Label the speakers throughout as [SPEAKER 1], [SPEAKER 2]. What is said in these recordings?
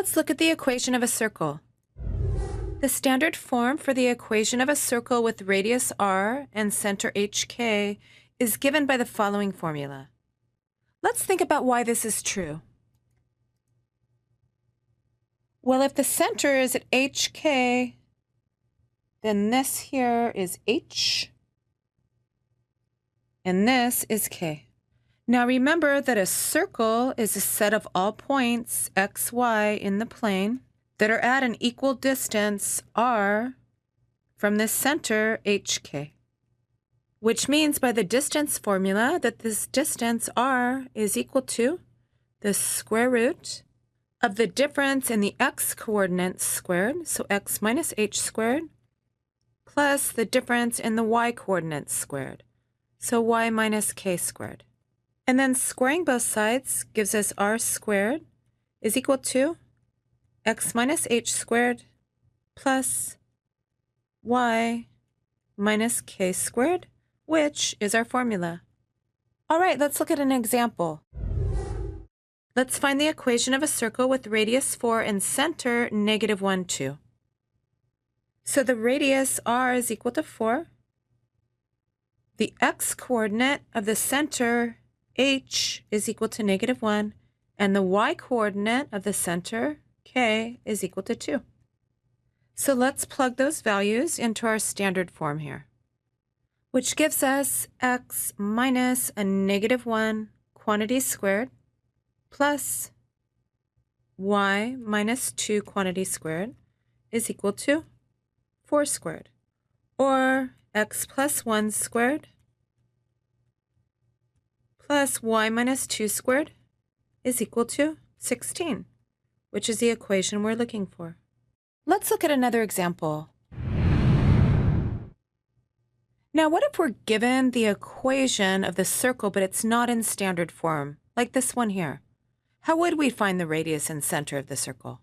[SPEAKER 1] Let's look at the equation of a circle. The standard form for the equation of a circle with radius r and center hk is given by the following formula. Let's think about why this is true. Well, if the center is at hk, then this here is h, and this is k. Now remember that a circle is a set of all points x, y in the plane that are at an equal distance r from this center hk, which means by the distance formula that this distance r is equal to the square root of the difference in the x-coordinates squared, so x minus h squared, plus the difference in the y-coordinates squared, so y minus k squared. And then squaring both sides gives us r squared is equal to x minus h squared plus y minus k squared, which is our formula. All right, let's look at an example. Let's find the equation of a circle with radius 4 and center -1, 2. So the radius r is equal to 4. The x-coordinate of the center h is equal to -1, and the y-coordinate of the center k is equal to 2. So let's plug those values into our standard form here, which gives us x minus a -1 quantity squared plus y minus 2 quantity squared is equal to 4 squared, or x plus 1 squared plus y minus 2 squared is equal to 16, which is the equation we're looking for. Let's look at another example. Now, what if we're given the equation of the circle, but it's not in standard form, like this one here? How would we find the radius and center of the circle?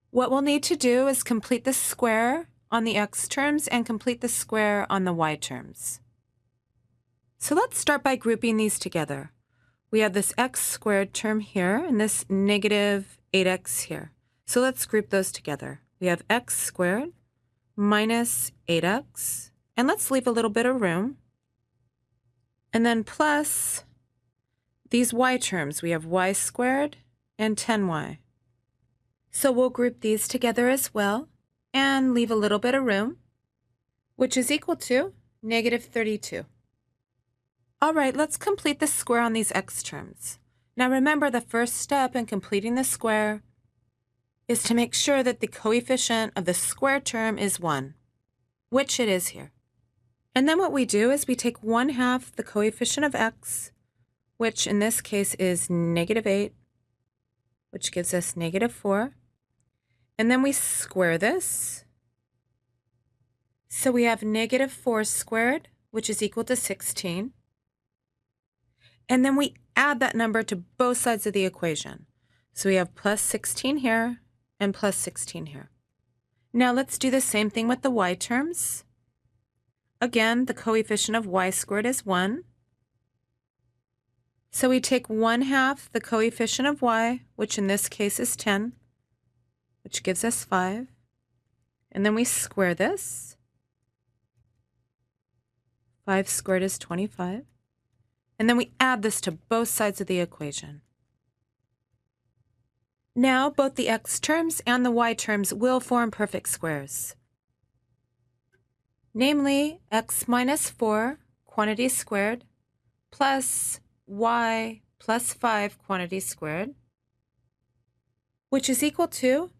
[SPEAKER 1] What we'll need to do is complete the square on the x terms and complete the square on the y terms. So let's start by grouping these together. We have this x squared term here and this -8x here. So let's group those together. We have x squared minus 8x, and let's leave a little bit of room. And then plus these y terms. We have y squared and 10y. So we'll group these together as well and leave a little bit of room, which is equal to -32. All right, let's complete the square on these x terms. Now remember, the first step in completing the square is to make sure that the coefficient of the square term is 1, which it is here. And then what we do is we take 1/2 the coefficient of x, which in this case is -8, which gives us -4. And then we square this. So we have -4 squared, which is equal to 16. And then we add that number to both sides of the equation. So we have plus 16 here and plus 16 here. Now let's do the same thing with the y terms. Again, the coefficient of y squared is 1. So we take 1/2 the coefficient of y, which in this case is 10, which gives us 5. And then we square this. 5 squared is 25. And then we add this to both sides of the equation. Now both the x terms and the y terms will form perfect squares. Namely, x minus 4 quantity squared plus y plus 5 quantity squared, which is equal to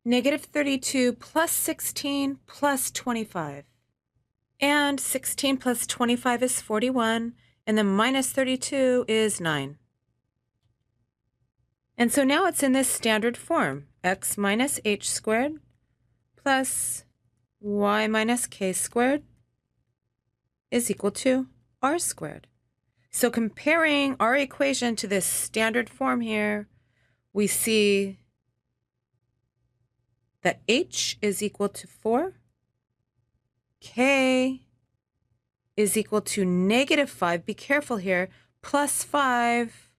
[SPEAKER 1] -32 plus 16 plus 25. And 16 plus 25 is 41, and then minus 32 is 9. And so now it's in this standard form, x minus h squared plus y minus k squared is equal to r squared. So comparing our equation to this standard form here, we see that h is equal to 4, k is equal to -5, be careful here, plus 5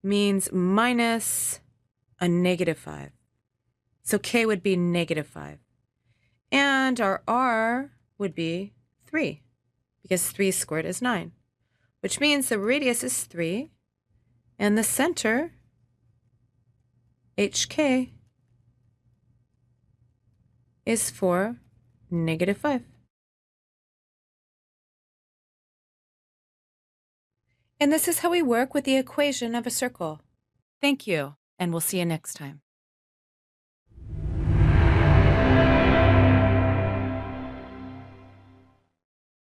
[SPEAKER 1] means minus a negative 5. So k would be negative 5. And our r would be 3, because 3 squared is 9, which means the radius is 3, and the center, hk, is 4, negative 5. And this is how we work with the equation of a circle. Thank you, and we'll see you next time.